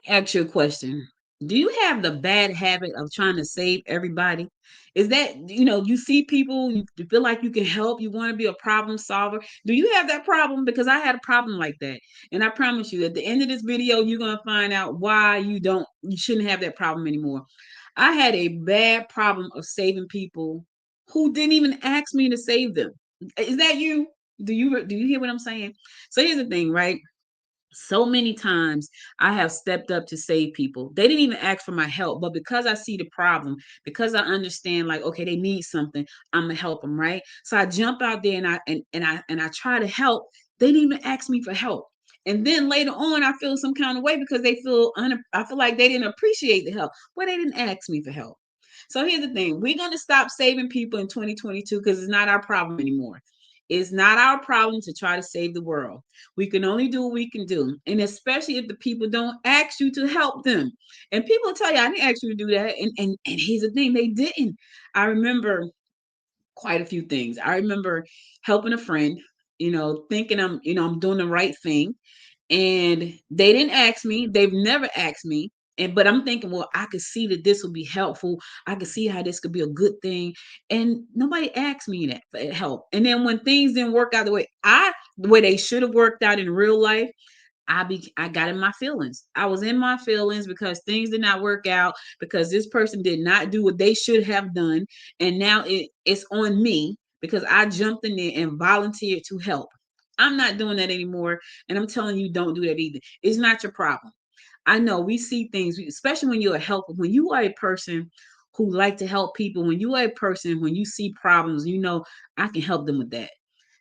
Ask you a question. Do you have the bad habit of trying to save everybody? Is that, you see people, you feel like you can help, you want to be a problem solver. Do you have that problem? Because I had a problem like that. And I promise you, at the end of this video, you're going to find out why you shouldn't have that problem anymore. I had a bad problem of saving people who didn't even ask me to save them. Is that you? Do you hear what I'm saying? So here's the thing, right? So many times I have stepped up to save people. They didn't even ask for my help, but because I see the problem, because I understand, like, okay, they need something, I'm gonna help them, right? So I jump out there and I try to help. They didn't even ask me for help. And then later on, I feel some kind of way because I feel like they didn't appreciate the help. Well, they didn't ask me for help. So here's the thing: we're gonna stop saving people in 2022 because it's not our problem anymore. It's not our problem to try to save the world. We can only do what we can do. And especially if the people don't ask you to help them. And people tell you, I didn't ask you to do that. And here's the thing, they didn't. I remember quite a few things. I remember helping a friend, thinking I'm doing the right thing. And they didn't ask me. They've never asked me. But I'm thinking, well, I could see that this will be helpful. I could see how this could be a good thing. And nobody asked me that for help. And then when things didn't work out the way they should have worked out in real life, I got in my feelings. I was in my feelings because things did not work out, because this person did not do what they should have done. And now it's on me because I jumped in there and volunteered to help. I'm not doing that anymore. And I'm telling you, don't do that either. It's not your problem. I know we see things, especially when you're a helper, when you are a person who like to help people, when you are a person, when you see problems, I can help them with that.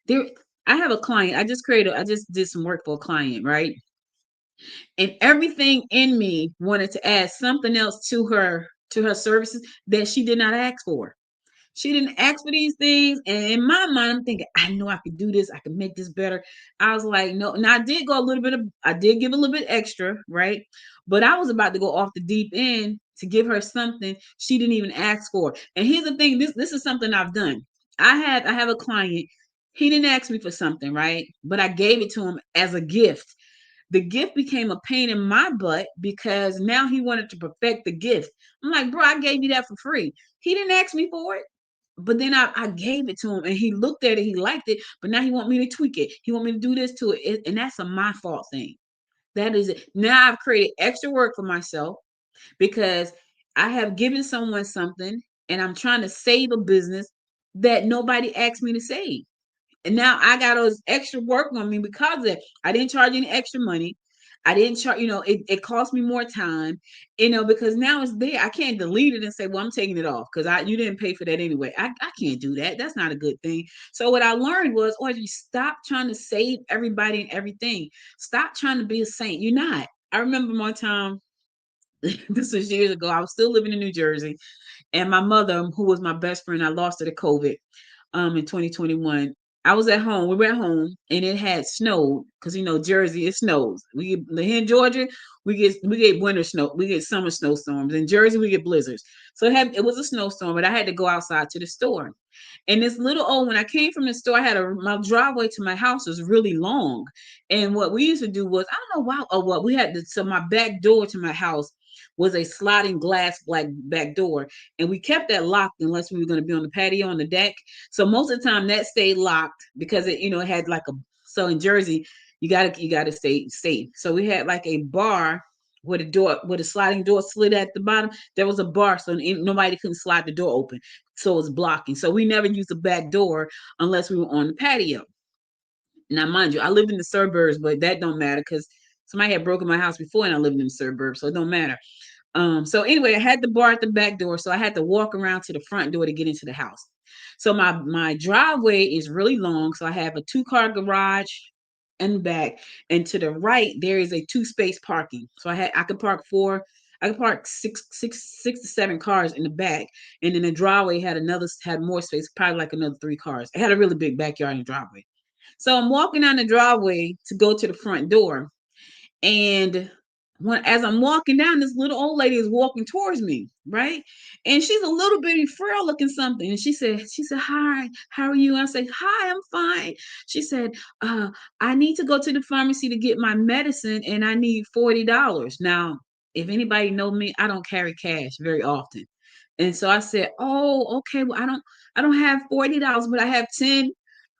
There, I have a client. I just did some work for a client, right? And everything in me wanted to add something else to her services that she did not ask for. She didn't ask for these things. And in my mind, I'm thinking, I know I could do this. I can make this better. I was like, no. And I did give a little bit extra, right? But I was about to go off the deep end to give her something she didn't even ask for. And here's the thing, this is something I've done. I have a client. He didn't ask me for something, right? But I gave it to him as a gift. The gift became a pain in my butt because now he wanted to perfect the gift. I'm like, bro, I gave you that for free. He didn't ask me for it. But then I gave it to him and he looked at it, he liked it, but now he want me to tweak it. He want me to do this to it. And that's a my fault thing. That is it. Now I've created extra work for myself because I have given someone something and I'm trying to save a business that nobody asked me to save. And now I got those extra work on me because of that. I didn't charge any extra money. I didn't charge, it cost me more time, because now it's there. I can't delete it and say, well, I'm taking it off because you didn't pay for that anyway. I can't do that. That's not a good thing. So what I learned was, oh, you stop trying to save everybody and everything. Stop trying to be a saint. You're not. I remember one time, this was years ago. I was still living in New Jersey, and my mother, who was my best friend, I lost her to COVID in 2021. I was at home. We were at home, and it had snowed because Jersey, it snows. We get here in Georgia, we get winter snow, we get summer snowstorms. In Jersey, we get blizzards. So it was a snowstorm, but I had to go outside to the store. And this little old, when I came from the store, my driveway to my house was really long. And what we used to do was, I don't know why, or what we had to, so my back door to my house was a sliding glass black back door. And we kept that locked unless we were going to be on the patio on the deck. So most of the time that stayed locked because it had like so in Jersey, you gotta stay safe. So we had like a bar where the sliding door slid at the bottom. There was a bar, so nobody couldn't slide the door open. So it was blocking. So we never used the back door unless we were on the patio. Now, mind you, I lived in the suburbs, but that don't matter because somebody had broken my house before and I lived in the suburbs, so it don't matter. So anyway, I had the bar at the back door, so I had to walk around to the front door to get into the house. So my driveway is really long, so I have a 2-car garage in the back, and to the right there is a 2-space parking. So I could park six to seven cars in the back, and then the driveway had more space, probably like another 3 cars. It had a really big backyard and driveway. So I'm walking down the driveway to go to the front door, and as I'm walking down, this little old lady is walking towards me, right? And she's a little bitty frail looking something. And she said, hi, how are you? I said, hi, I'm fine. She said, I need to go to the pharmacy to get my medicine and I need $40. Now, if anybody know me, I don't carry cash very often. And so I said, "Oh, okay. Well, I don't have $40, but I have 10."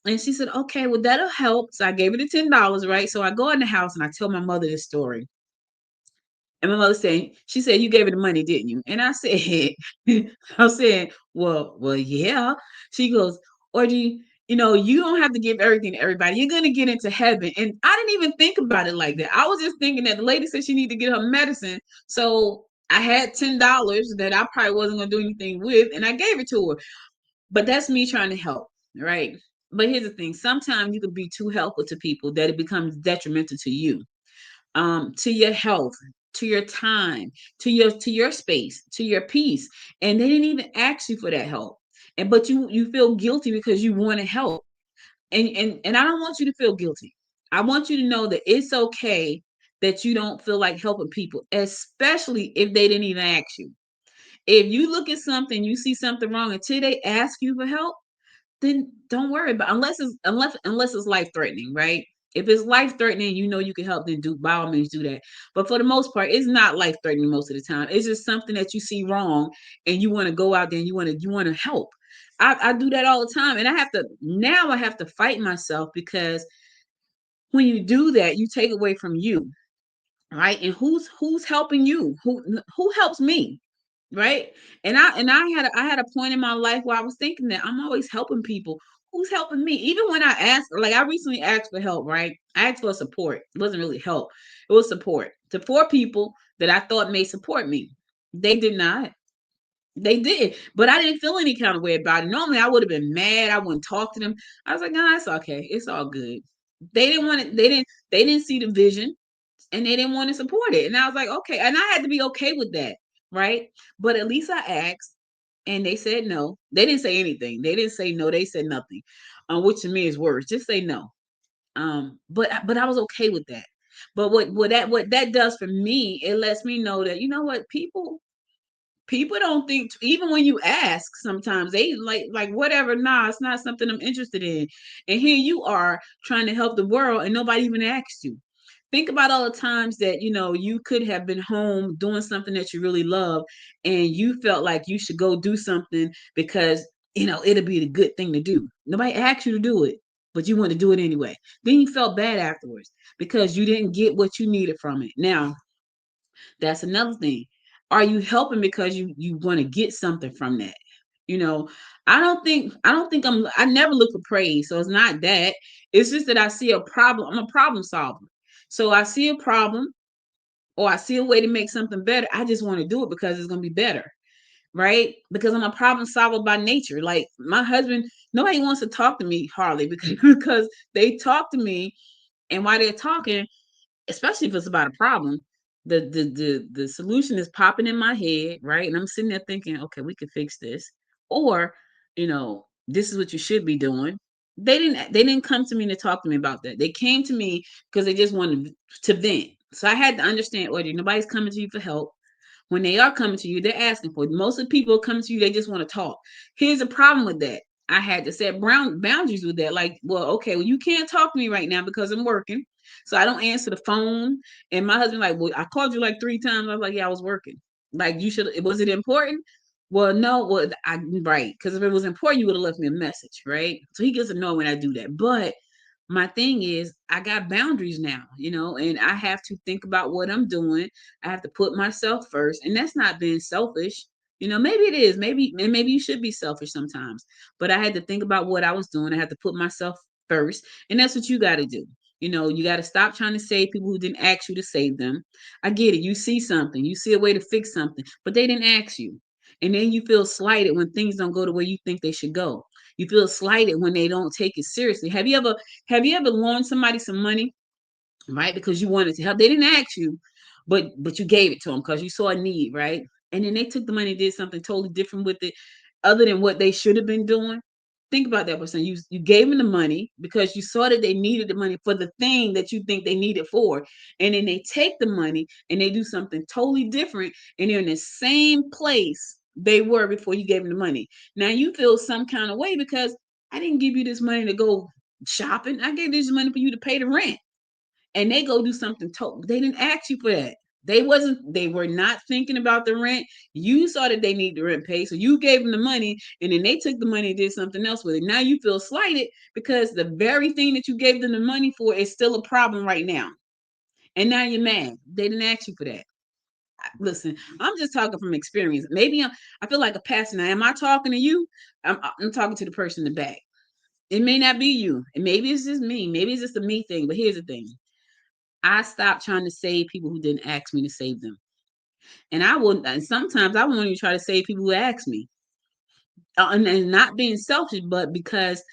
And she said, "Okay, well, that'll help." So I gave her the $10, right? So I go in the house and I tell my mother this story. And my mother saying, she said, "You gave her the money, didn't you?" And I said, I said, well, yeah. She goes, "Or do you don't have to give everything to everybody. You're gonna get into heaven." And I didn't even think about it like that. I was just thinking that the lady said she needed to get her medicine. So I had $10 that I probably wasn't gonna do anything with, and I gave it to her. But that's me trying to help, right? But here's the thing: sometimes you can be too helpful to people that it becomes detrimental to you, to your health, to your time, to your space, to your peace, and they didn't even ask you for that help, and but you feel guilty because you want to help, and I don't want you to feel guilty. I want you to know that it's okay that you don't feel like helping people, especially if they didn't even ask you. If you look at something, you see something wrong until they ask you for help, then don't worry about, unless it's life threatening, right? If it's life threatening, you can help, then do by all means do that. But for the most part, it's not life threatening most of the time. It's just something that you see wrong and you want to go out there and you want to help. I do that all the time. And I have to fight myself, because when you do that, you take away from you, right? And who's helping you? Who helps me? Right? And I had a point in my life where I was thinking that I'm always helping people. Who's helping me? Even when I asked, like I recently asked for help, right? I asked for support. It wasn't really help. It was support to 4 people that I thought may support me. They did not. They did, but I didn't feel any kind of way about it. Normally, I would have been mad. I wouldn't talk to them. I was like, "No, it's okay. It's all good." They didn't want it. They didn't see the vision, and they didn't want to support it. And I was like, okay. And I had to be okay with that, right? But at least I asked, and they said no. They didn't say anything. They didn't say no. They said nothing, which to me is worse. Just say no. But I was okay with that. But what that does for me, it lets me know that, what, people don't think, even when you ask, sometimes they like whatever. Nah, it's not something I'm interested in. And here you are trying to help the world, and nobody even asked you. Think about all the times that you could have been home doing something that you really love, and you felt like you should go do something because it'll be the good thing to do. Nobody asked you to do it, but you want to do it anyway. Then you felt bad afterwards because you didn't get what you needed from it. Now, that's another thing. Are you helping because you want to get something from that? You know, I don't think I never look for praise, so it's not that. It's just that I see a problem. I'm a problem solver. So I see a problem, or I see a way to make something better. I just want to do it because it's going to be better, right? Because I'm a problem solver by nature. Like my husband, nobody wants to talk to me hardly because they talk to me, and while they're talking, especially if it's about a problem, the solution is popping in my head, right? And I'm sitting there thinking, okay, we could fix this, or this is what you should be doing. They didn't come to me to talk to me about that. They came to me because they just wanted to vent. So I had to understand, Audrey, nobody's coming to you for help. When they are coming to you, they're asking for it. Most of the people coming to you, they just want to talk. Here's the problem with that. I had to set boundaries with that. Like, well, okay, well, you can't talk to me right now because I'm working. So I don't answer the phone. And my husband, like, well, I called you like 3 times. I was like, yeah, I was working. Like, you should, was it important? Well, no, right. Because if it was important, you would have left me a message, right? So he gets annoyed when I do that. But my thing is, I got boundaries now, and I have to think about what I'm doing. I have to put myself first, and that's not being selfish. Maybe it is. Maybe you should be selfish sometimes. But I had to think about what I was doing. I had to put myself first, and that's what you got to do. You got to stop trying to save people who didn't ask you to save them. I get it. You see something, you see a way to fix something, but they didn't ask you. And then you feel slighted when things don't go the way you think they should go. You feel slighted when they don't take it seriously. Have you ever loaned somebody some money, right? Because you wanted to help. They didn't ask you, but you gave it to them because you saw a need, right? And then they took the money and did something totally different with it, other than what they should have been doing. Think about that person. You gave them the money because you saw that they needed the money for the thing that you think they need it for, and then they take the money and they do something totally different, and they're in the same place they were before you gave them the money. Now you feel some kind of way because I didn't give you this money to go shopping. I gave this money for you to pay the rent, and they go do something total. They didn't ask you for that. They were not thinking about the rent. You saw that they need the rent paid, so you gave them the money, and then they took the money and did something else with it. Now you feel slighted because the very thing that you gave them the money for is still a problem right now. And now you're mad. They didn't ask you for that. Listen, I'm just talking from experience. I feel like a pastor now. Am I talking to you? I'm talking to the person in the back. It may not be you. And maybe it's just me. Maybe it's just a me thing. But here's the thing. I stopped trying to save people who didn't ask me to save them. And I wouldn't, and sometimes I won't even try to save people who ask me. And not being selfish, but because,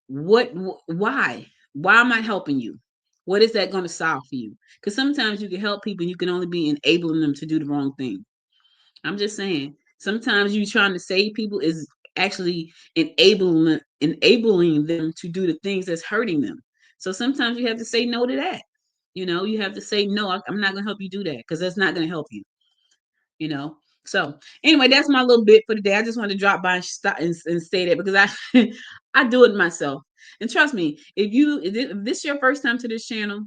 why? Why am I helping you? What is that going to solve for you? Because sometimes you can help people and you can only be enabling them to do the wrong thing. I'm just saying, sometimes you trying to save people is actually enabling them to do the things that's hurting them. So sometimes you have to say no to that. You have to say no. I'm not gonna help you do that because that's not gonna help you. You know. So anyway, that's my little bit for today. I just wanted to drop by and stop and say that because I I do it myself. And trust me, if this is your first time to this channel,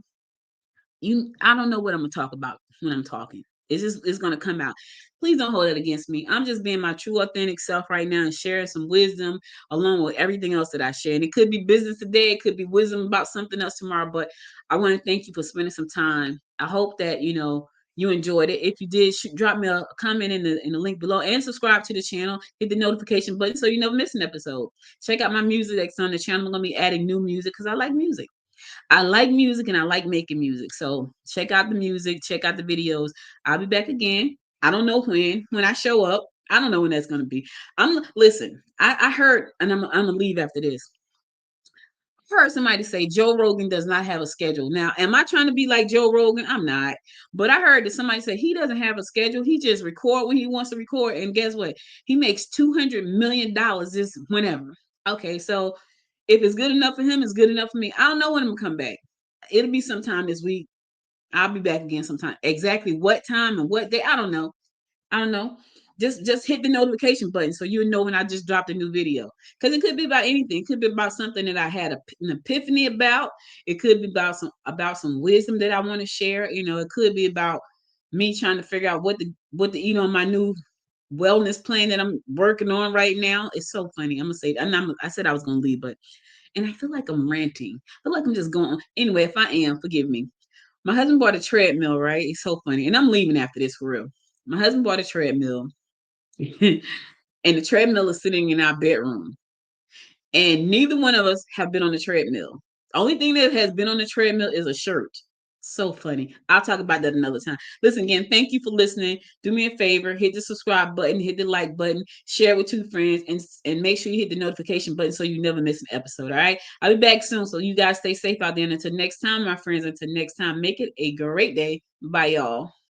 I don't know what I'm gonna talk about when I'm talking. It's gonna come out. Please don't hold it against me. I'm just being my true authentic self right now and sharing some wisdom along with everything else that I share. And it could be business today, it could be wisdom about something else tomorrow. But I want to thank you for spending some time. I hope that you enjoyed it. If you did, drop me a comment in the link below and subscribe to the channel. Hit the notification button so you never miss an episode. Check out my music that's on the channel. I'm gonna be adding new music because I like music. I like music and I like making music. So check out the music, check out the videos. I'll be back again. I don't know when I show up. I don't know when that's gonna be. Listen, I heard, and I'm gonna leave after this. I heard somebody say Joe Rogan does not have a schedule. Now, am I trying to be like Joe Rogan? I'm not. But I heard that somebody say he doesn't have a schedule. He just record when he wants to record. And guess what? He makes $200 million this whenever. Okay, so if it's good enough for him, it's good enough for me. I don't know when I'm gonna come back. It'll be sometime this week. I'll be back again sometime. Exactly what time and what day, I don't know. I don't know. Just hit the notification button so you know when I just dropped a new video. Because it could be about anything. It could be about something that I had an epiphany about. It could be about some wisdom that I want to share. It could be about me trying to figure out what to eat on my new wellness plan that I'm working on right now. It's so funny. I'm gonna say, and I said I was gonna leave, but and I feel like I'm ranting. I feel like I'm just going. Anyway, if I am, forgive me. My husband bought a treadmill, right? It's so funny. And I'm leaving after this for real. My husband bought a treadmill, and the treadmill is sitting in our bedroom. And neither one of us have been on the treadmill. Only thing that has been on the treadmill is a shirt. So funny. I'll talk about that another time. Listen, again, thank you for listening. Do me a favor, hit the subscribe button, hit the like button, share with 2 friends, and make sure you hit the notification button so you never miss an episode. All right. I'll be back soon. So you guys stay safe out there. And until next time, my friends, until next time, make it a great day. Bye, y'all.